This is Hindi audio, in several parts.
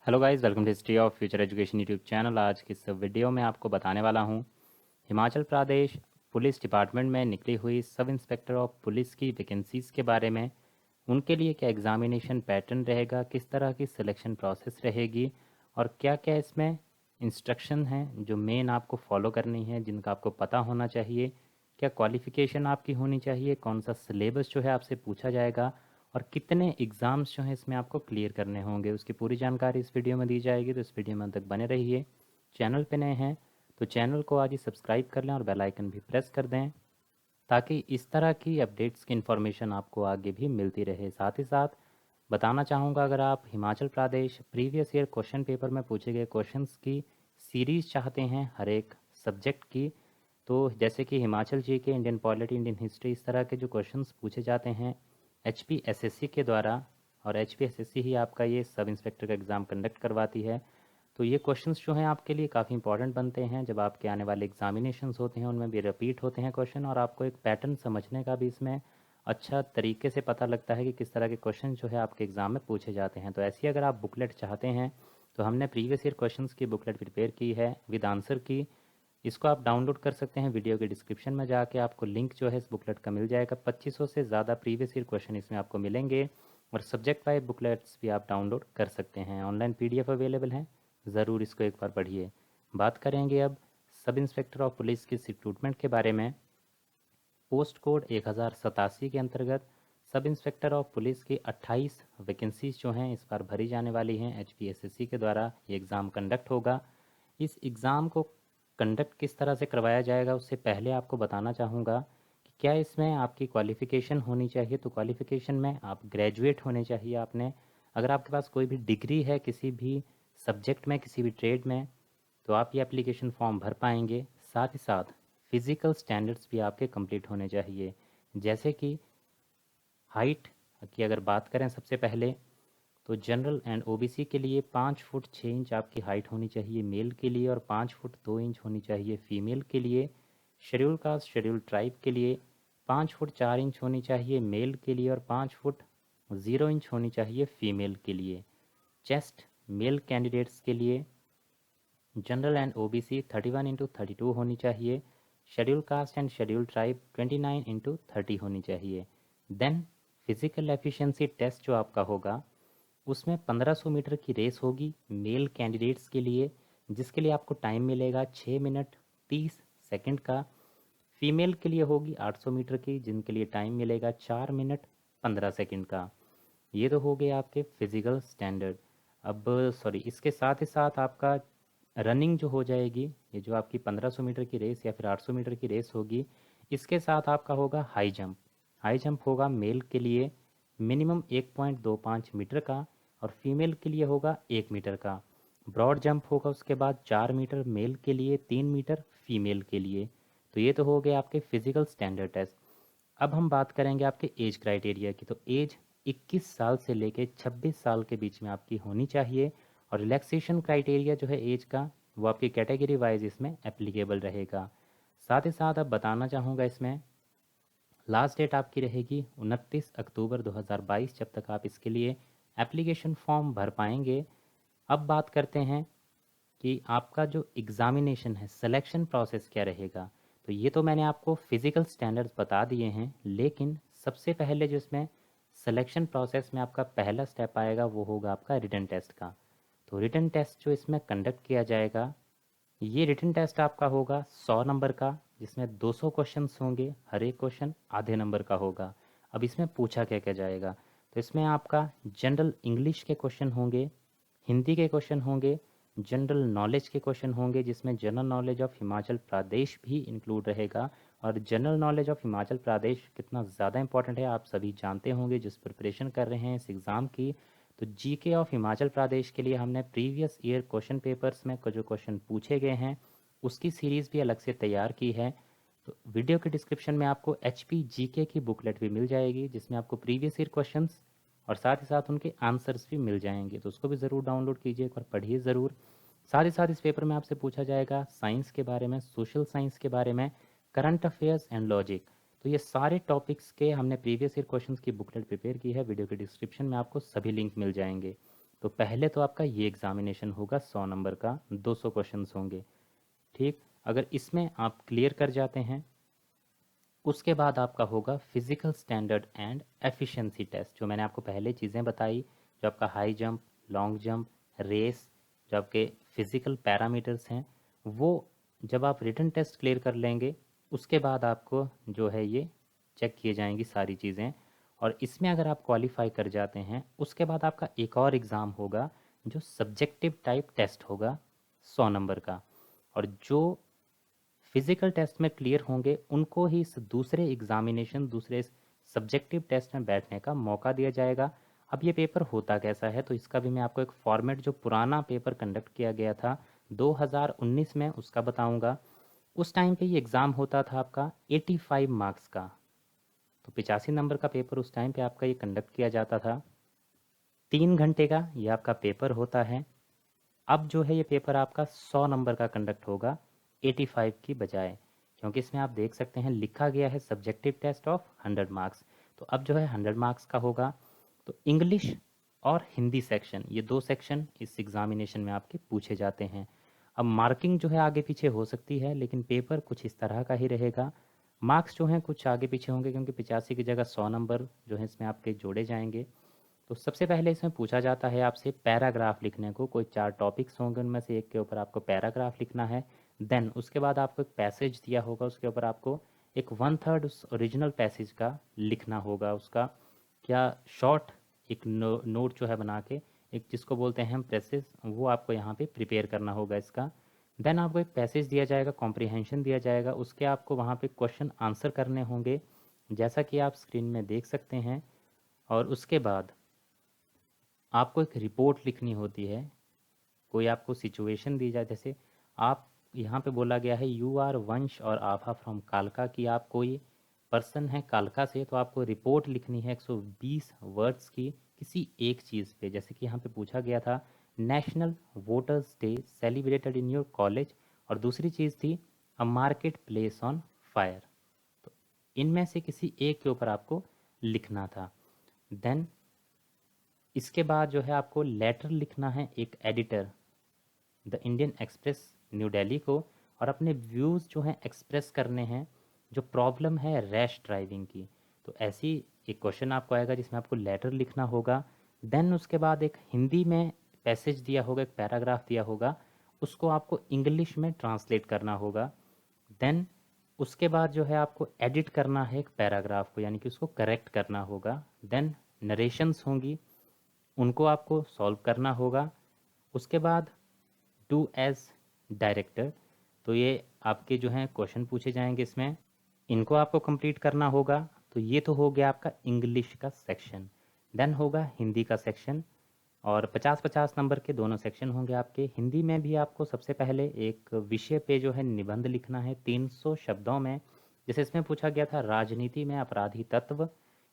Hello guys, welcome to history of future education YouTube channel. आज की इस वीडियो में आपको बताने वाला हूं हिमाचल प्रदेश पुलिस डिपार्टमेंट में निकली हुई सब इंस्पेक्टर ऑफ पुलिस की वैकेंसीज़ के बारे में। उनके लिए क्या एग्ज़ामिनेशन पैटर्न रहेगा, किस तरह की सिलेक्शन प्रोसेस रहेगी और क्या क्या इसमें इंस्ट्रक्शन हैं जो मेन आपको फॉलो करनी है, जिनका आपको पता होना चाहिए। क्या क्वालिफ़िकेशन आपकी होनी चाहिए, कौन सा सिलेबस जो है आपसे पूछा जाएगा और कितने एग्ज़ाम्स जो हैं इसमें आपको क्लियर करने होंगे, उसकी पूरी जानकारी इस वीडियो में दी जाएगी। तो इस वीडियो में अंत तक बने रहिए। चैनल पे नए हैं तो चैनल को आज ही सब्सक्राइब कर लें और बेल आइकन भी प्रेस कर दें, ताकि इस तरह की अपडेट्स की इन्फॉर्मेशन आपको आगे भी मिलती रहे। साथ ही साथ बताना चाहूँगा, अगर आप Himachal Pradesh previous year question paper में पूछे गए क्वेश्चंस की सीरीज़ चाहते हैं हर एक सब्जेक्ट की, तो जैसे कि हिमाचल जी के, इंडियन पॉलिटी, इंडियन हिस्ट्री, इस तरह के जो क्वेश्चंस पूछे जाते हैं HPSSC के द्वारा, और HPSSC ही आपका ये सब इंस्पेक्टर का एग्ज़ाम कंडक्ट करवाती है। तो ये क्वेश्चंस जो हैं आपके लिए काफ़ी इंपॉर्टेंट बनते हैं। जब आपके आने वाले एग्जामिनेशंस होते हैं उनमें भी रिपीट होते हैं क्वेश्चन, और आपको एक पैटर्न समझने का भी इसमें अच्छा तरीके से पता लगता है कि किस तरह के क्वेश्चन जो है आपके एग्ज़ाम में पूछे जाते हैं। तो ऐसी अगर आप बुकलेट चाहते हैं तो हमने प्रीवियस ईयर क्वेश्चंस की बुकलेट प्रिपेयर की है विद आंसर की। इसको आप डाउनलोड कर सकते हैं, वीडियो के डिस्क्रिप्शन में जाके आपको लिंक जो है इस बुकलेट का मिल जाएगा। 2500 से ज़्यादा प्रीवियस ईयर क्वेश्चन इसमें आपको मिलेंगे, और सब्जेक्ट वाइज बुकलेट्स भी आप डाउनलोड कर सकते हैं। ऑनलाइन PDF अवेलेबल हैं, ज़रूर इसको एक बार पढ़िए। बात करेंगे अब सब इंस्पेक्टर ऑफ पुलिस की रिक्रूटमेंट के बारे में। पोस्ट कोड 1087 के अंतर्गत सब इंस्पेक्टर ऑफ पुलिस की 28 वैकेंसीज जो हैं इस बार भरी जाने वाली हैं। HPSSC के द्वारा ये एग्ज़ाम कंडक्ट होगा। इस एग्ज़ाम को कंडक्ट किस तरह से करवाया जाएगा, उससे पहले आपको बताना चाहूँगा कि क्या इसमें आपकी क्वालिफ़िकेशन होनी चाहिए। तो क्वालिफ़िकेशन में आप ग्रेजुएट होने चाहिए आपने। अगर आपके पास कोई भी डिग्री है किसी भी सब्जेक्ट में, किसी भी ट्रेड में, तो आप ये एप्लीकेशन फॉर्म भर पाएंगे। साथ ही साथ फिज़िकल स्टैंडर्ड्स भी आपके कंप्लीट होने चाहिए, जैसे कि हाइट की अगर बात करें सबसे पहले, तो जनरल एंड OBC के लिए 5 फुट 6 इंच आपकी हाइट होनी चाहिए मेल के लिए, और 5 फुट 2 इंच होनी चाहिए फीमेल के लिए। शेड्यूल कास्ट शेड्यूल ट्राइब के लिए 5 फुट 4 इंच होनी चाहिए मेल के लिए, और 5 फुट 0 इंच होनी चाहिए फीमेल के लिए। चेस्ट मेल कैंडिडेट्स के लिए जनरल एंड OBC 31x32 होनी चाहिए। Schedule caste and schedule tribe 29x30 होनी चाहिए। देन फिजिकल एफिशिएंसी टेस्ट जो आपका होगा, उसमें 1500 मीटर की रेस होगी मेल कैंडिडेट्स के लिए, जिसके लिए आपको टाइम मिलेगा 6 मिनट 30 सेकंड का। फीमेल के लिए होगी 800 मीटर की, जिनके लिए टाइम मिलेगा 4 मिनट 15 सेकंड का। ये तो हो गए आपके फिजिकल स्टैंडर्ड। अब सॉरी, इसके साथ ही साथ आपका रनिंग जो हो जाएगी, ये जो आपकी 1500 मीटर की रेस या फिर 800 मीटर की रेस होगी, इसके साथ आपका होगा हाई जंप। हाई जंप होगा मेल के लिए मिनिमम 1.25 मीटर का, और फीमेल के लिए होगा 1 मीटर का। ब्रॉड जंप होगा उसके बाद 4 मीटर मेल के लिए, 3 मीटर फीमेल के लिए। तो ये तो हो गए आपके फिजिकल स्टैंडर्ड टेस्ट। अब हम बात करेंगे आपके एज क्राइटेरिया की। तो एज 21 साल से लेके 26 साल के बीच में आपकी होनी चाहिए, और रिलैक्सेशन क्राइटेरिया जो है एज का, वो आपकी कैटेगरी वाइज इसमें एप्लीकेबल रहेगा। साथ ही साथ अब बताना चाहूँगा, इसमें लास्ट डेट आपकी रहेगी 29 अक्टूबर 2022, जब तक आप इसके लिए एप्लीकेशन फॉर्म भर पाएंगे। अब बात करते हैं कि आपका जो एग्ज़ामिनेशन है, सिलेक्शन प्रोसेस क्या रहेगा। तो ये तो मैंने आपको फिज़िकल स्टैंडर्ड्स बता दिए हैं, लेकिन सबसे पहले जो इसमें सिलेक्शन प्रोसेस में आपका पहला स्टेप आएगा वो होगा आपका रिटन टेस्ट का। तो रिटन टेस्ट जो इसमें कंडक्ट किया जाएगा, ये रिटन टेस्ट आपका होगा 100 नंबर का, जिसमें 200 क्वेश्चंस होंगे, हर एक क्वेश्चन आधे नंबर का होगा। अब इसमें पूछा क्या क्या जाएगा, तो इसमें आपका जनरल इंग्लिश के क्वेश्चन होंगे, हिंदी के क्वेश्चन होंगे, जनरल नॉलेज के क्वेश्चन होंगे, जिसमें general knowledge of Himachal Pradesh भी इंक्लूड रहेगा। और general knowledge of Himachal Pradesh कितना ज़्यादा इंपॉर्टेंट है आप सभी जानते होंगे, जिस प्रिपरेशन कर रहे हैं इस एग्ज़ाम की। तो GK ऑफ हिमाचल प्रदेश के लिए हमने प्रीवियस ईयर क्वेश्चन पेपर्स में जो क्वेश्चन पूछे गए हैं उसकी सीरीज़ भी अलग से तैयार की है। तो वीडियो के डिस्क्रिप्शन में आपको HP GK की बुकलेट भी मिल जाएगी, जिसमें आपको प्रीवियस ईयर क्वेश्चंस और साथ ही साथ उनके आंसर्स भी मिल जाएंगे। तो उसको भी ज़रूर डाउनलोड कीजिए, एक बार पढ़िए ज़रूर। साथ ही साथ इस पेपर में आपसे पूछा जाएगा साइंस के बारे में, सोशल साइंस के बारे में, करंट अफेयर्स एंड लॉजिक। तो ये सारे टॉपिक्स के हमने प्रीवियस ईयर क्वेश्चंस की बुकलेट प्रिपेयर की है, वीडियो के डिस्क्रिप्शन में आपको सभी लिंक मिल जाएंगे। तो पहले तो आपका ये एग्ज़ामिनेशन होगा 100 नंबर का, 200 क्वेश्चंस होंगे। ठीक, अगर इसमें आप क्लियर कर जाते हैं, उसके बाद आपका होगा physical standard and efficiency test, जो मैंने आपको पहले चीज़ें बताई, जो आपका high jump, long jump, race, जो आपके फिजिकल पैरामीटर्स हैं, वो जब आप रिटन टेस्ट क्लियर कर लेंगे, उसके बाद आपको जो है ये चेक किए जाएंगी सारी चीज़ें। और इसमें अगर आप क्वालिफाई कर जाते हैं, उसके बाद आपका एक और एग्ज़ाम होगा जो सब्जेक्टिव टाइप टेस्ट होगा 100 नंबर का। और जो फिजिकल टेस्ट में क्लियर होंगे उनको ही इस दूसरे एग्जामिनेशन, दूसरे सब्जेक्टिव टेस्ट में बैठने का मौका दिया जाएगा। अब ये पेपर होता कैसा है, तो इसका भी मैं आपको एक फॉर्मेट, जो पुराना पेपर कंडक्ट किया गया था 2019 में, उसका बताऊंगा। उस टाइम पे ये एग्ज़ाम होता था आपका 85 मार्क्स का, तो 85 नंबर का पेपर उस टाइम पे आपका ये कंडक्ट किया जाता था। 3 घंटे का ये आपका पेपर होता है। अब जो है ये पेपर आपका 100 नंबर का कंडक्ट होगा 85 की बजाय, क्योंकि इसमें आप देख सकते हैं लिखा गया है सब्जेक्टिव टेस्ट ऑफ 100 मार्क्स। तो अब जो है 100 मार्क्स का होगा। तो इंग्लिश और हिंदी सेक्शन, ये 2 सेक्शन इस एग्ज़ामिनेशन में आपके पूछे जाते हैं। अब मार्किंग जो है आगे पीछे हो सकती है, लेकिन पेपर कुछ इस तरह का ही रहेगा। मार्क्स जो हैं कुछ आगे पीछे होंगे, क्योंकि 85 की जगह 100 नंबर जो है इसमें आपके जोड़े जाएंगे। तो सबसे पहले इसमें पूछा जाता है आपसे पैराग्राफ लिखने को, कोई 4 टॉपिक्स होंगे, उनमें से एक के ऊपर आपको पैराग्राफ लिखना है। देन उसके बाद आपको एक पैसेज दिया होगा, उसके ऊपर आपको एक 1/3 उस ओरिजिनल पैसेज का लिखना होगा। उसका क्या शॉर्ट एक नोट जो है बना के, एक जिसको बोलते हैं हम प्रेसेस, वो आपको यहाँ पे प्रिपेयर करना होगा इसका। देन आपको एक पैसेज दिया जाएगा, कॉम्प्रिहेंशन दिया जाएगा, उसके आपको वहाँ पे क्वेश्चन आंसर करने होंगे, जैसा कि आप स्क्रीन में देख सकते हैं। और उसके बाद आपको एक रिपोर्ट लिखनी होती है। कोई आपको सिचुएशन दी जाए, जैसे आप यहाँ पे बोला गया है यू आर वंश और आभा फ्रॉम कालका, कि आप कोई पर्सन है कालका से, तो आपको रिपोर्ट लिखनी है 120 वर्ड्स की किसी एक चीज़ पे। जैसे कि यहाँ पे पूछा गया था national voters day celebrated in your college, और दूसरी चीज़ थी a market place on fire. तो इनमें से किसी एक के ऊपर आपको लिखना था। देन इसके बाद जो है आपको लेटर लिखना है एक editor the Indian express new Delhi को, और अपने व्यूज़ जो हैं एक्सप्रेस करने हैं, जो प्रॉब्लम है रैश ड्राइविंग की। तो ऐसी एक क्वेश्चन आपको आएगा जिसमें आपको लेटर लिखना होगा। देन उसके बाद एक हिंदी में पैसेज दिया होगा, एक पैराग्राफ दिया होगा, उसको आपको इंग्लिश में ट्रांसलेट करना होगा। देन उसके बाद जो है आपको एडिट करना है एक पैराग्राफ को, यानी कि उसको करेक्ट करना होगा। देन नरेशंस होंगी, उनको आपको सॉल्व करना होगा। उसके बाद डू एज डायरेक्टर, तो ये आपके जो हैं क्वेश्चन पूछे जाएंगे इसमें, इनको आपको कंप्लीट करना होगा। तो ये तो हो गया आपका इंग्लिश का सेक्शन। देन होगा हिंदी का सेक्शन, और 50-50 नंबर के दोनों सेक्शन होंगे आपके। हिंदी में भी आपको सबसे पहले एक विषय पे जो है निबंध लिखना है 300 शब्दों में। जैसे इसमें पूछा गया था राजनीति में अपराधी तत्व,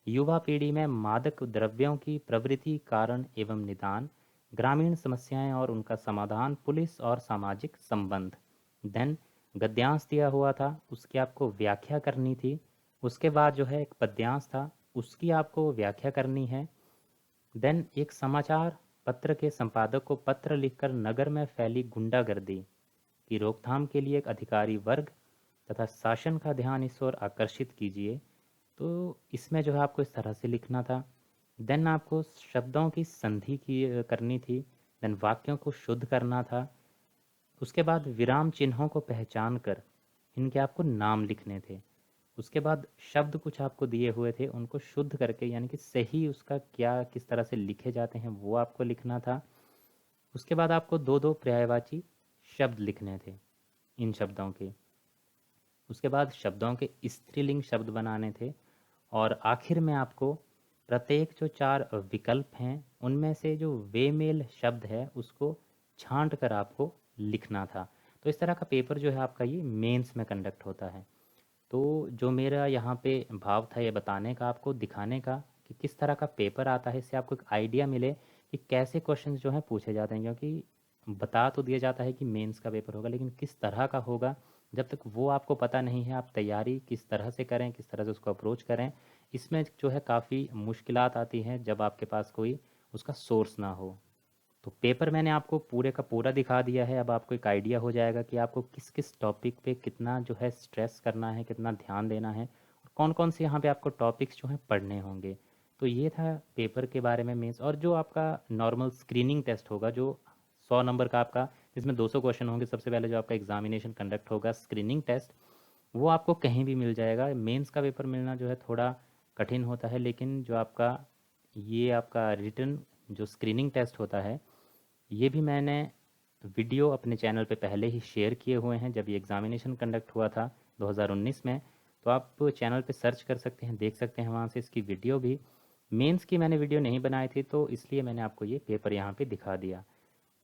युवा पीढ़ी में मादक द्रव्यों की प्रवृत्ति कारण एवं निदान, ग्रामीण समस्याएं और उनका समाधान, पुलिस और सामाजिक संबंध। देन गद्यांश दिया हुआ था, उसकी आपको व्याख्या करनी थी। उसके बाद जो है एक पद्यांश था, उसकी आपको व्याख्या करनी है। देन एक समाचार पत्र के संपादक को पत्र लिखकर नगर में फैली गुंडागर्दी की रोकथाम के लिए एक अधिकारी वर्ग तथा शासन का ध्यान इस ओर आकर्षित कीजिए। तो इसमें जो है आपको इस तरह से लिखना था। देन आपको शब्दों की संधि की करनी थी। देन वाक्यों को शुद्ध करना था। उसके बाद विराम चिन्हों को पहचान कर इनके आपको नाम लिखने थे। उसके बाद शब्द कुछ आपको दिए हुए थे, उनको शुद्ध करके, यानी कि सही उसका क्या किस तरह से लिखे जाते हैं, वो आपको लिखना था। उसके बाद आपको दो दो पर्यायवाची शब्द लिखने थे इन शब्दों के। उसके बाद शब्दों के स्त्रीलिंग शब्द बनाने थे। और आखिर में आपको प्रत्येक जो 4 विकल्प हैं उनमें से जो वेमेल शब्द है उसको छांट कर आपको लिखना था। तो इस तरह का पेपर जो है आपका ये मेंस में कंडक्ट होता है। तो जो मेरा यहाँ पे भाव था ये बताने का, आपको दिखाने का कि किस तरह का पेपर आता है, इससे आपको एक आइडिया मिले कि कैसे क्वेश्चंस जो हैं पूछे जाते हैं। क्योंकि बता तो दिया जाता है कि मेंस का पेपर होगा, लेकिन किस तरह का होगा जब तक वो आपको पता नहीं है, आप तैयारी किस तरह से करें, किस तरह से उसको अप्रोच करें, इसमें जो है काफ़ी मुश्किलात आती हैं जब आपके पास कोई उसका सोर्स ना हो। तो पेपर मैंने आपको पूरे का पूरा दिखा दिया है। अब आपको एक आइडिया हो जाएगा कि आपको किस किस टॉपिक पे कितना जो है स्ट्रेस करना है, कितना ध्यान देना है, और कौन कौन से यहाँ पे आपको टॉपिक्स जो हैं पढ़ने होंगे। तो ये था पेपर के बारे में मेंस। और जो आपका नॉर्मल स्क्रीनिंग टेस्ट होगा, जो 100 नंबर का आपका, जिसमें 200 क्वेश्चन होंगे, सबसे पहले जो आपका एग्जामिनेशन कंडक्ट होगा स्क्रीनिंग टेस्ट, वो आपको कहीं भी मिल जाएगा। मेंस का पेपर मिलना जो है थोड़ा कठिन होता है, लेकिन जो आपका ये आपका रिटन जो स्क्रीनिंग टेस्ट होता है, ये भी मैंने वीडियो अपने चैनल पे पहले ही शेयर किए हुए हैं। जब ये एग्ज़ामिनेशन कंडक्ट हुआ था 2019 में, तो आप चैनल पे सर्च कर सकते हैं, देख सकते हैं वहाँ से इसकी वीडियो भी। मेंस की मैंने वीडियो नहीं बनाई थी, तो इसलिए मैंने आपको ये पेपर यहाँ पे दिखा दिया।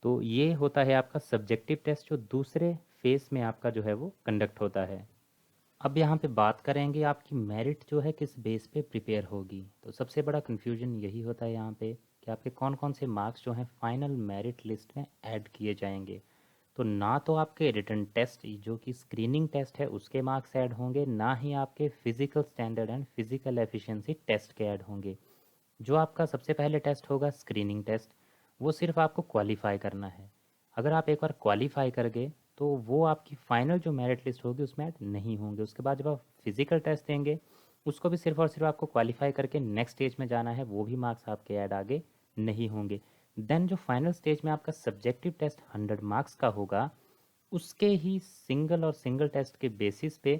तो ये होता है आपका सब्जेक्टिव टेस्ट, जो दूसरे फेज़ में आपका जो है वो कंडक्ट होता है। अब यहाँ पे बात करेंगे आपकी मेरिट जो है किस बेस पे प्रिपेयर होगी। तो सबसे बड़ा कन्फ्यूजन यही होता है यहाँ पे कि आपके कौन कौन से मार्क्स जो हैं फाइनल मेरिट लिस्ट में ऐड किए जाएंगे। तो ना तो आपके रिटन टेस्ट जो कि स्क्रीनिंग टेस्ट है उसके मार्क्स ऐड होंगे, ना ही आपके physical standard and physical efficiency test के ऐड होंगे। जो आपका सबसे पहले टेस्ट होगा स्क्रीनिंग टेस्ट, वो सिर्फ आपको क्वालिफाई करना है। अगर आप एक बार क्वालिफाई कर गए तो वो आपकी फ़ाइनल जो मेरिट लिस्ट होगी उसमें ऐड नहीं होंगे। उसके बाद जब आप फिज़िकल टेस्ट देंगे, उसको भी सिर्फ और सिर्फ आपको क्वालिफाई करके नेक्स्ट स्टेज में जाना है, वो भी मार्क्स आपके ऐड आगे नहीं होंगे। देन जो फाइनल स्टेज में आपका सब्जेक्टिव टेस्ट 100 मार्क्स का होगा, उसके ही सिंगल टेस्ट के बेसिस पे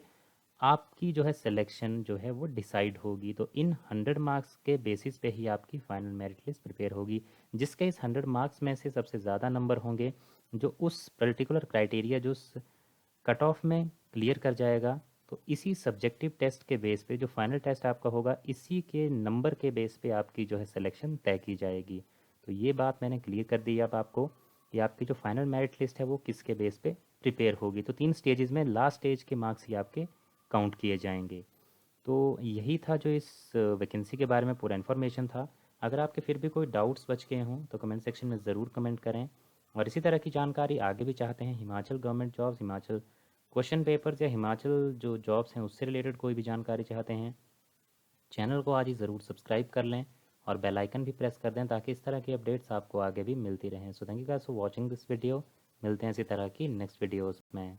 आपकी जो है सिलेक्शन जो है वो डिसाइड होगी। तो इन 100 मार्क्स के बेसिस पे ही आपकी फाइनल मेरिट लिस्ट प्रिपेयर होगी, जिसके इस 100 मार्क्स में से सबसे ज़्यादा नंबर होंगे, जो उस पर्टिकुलर क्राइटेरिया जो कट ऑफ में क्लियर कर जाएगा, तो इसी सब्जेक्टिव टेस्ट के बेस पे जो फाइनल टेस्ट आपका होगा, इसी के नंबर के बेस पे आपकी जो है सिलेक्शन तय की जाएगी। तो ये बात मैंने क्लियर कर दी अब आपको कि आपकी जो फाइनल मेरिट लिस्ट है वो किसके बेस पे प्रिपेयर होगी। तो 3 स्टेजेस में लास्ट स्टेज के मार्क्स ही आपके काउंट किए जाएंगे। तो यही था जो इस वैकेंसी के बारे में पूरा इन्फॉर्मेशन था। अगर आपके फिर भी कोई डाउट्स बच गए हों तो कमेंट सेक्शन में ज़रूर कमेंट करें। और इसी तरह की जानकारी आगे भी चाहते हैं, Himachal government jobs, Himachal question papers या हिमाचल जो जॉब्स हैं उससे रिलेटेड कोई भी जानकारी चाहते हैं, चैनल को आज ही ज़रूर सब्सक्राइब कर लें और बेल आइकन भी प्रेस कर दें, ताकि इस तरह की अपडेट्स आपको आगे भी मिलती रहें। So thank you guys for watching this video. मिलते हैं इसी तरह की नेक्स्ट वीडियोज़ में।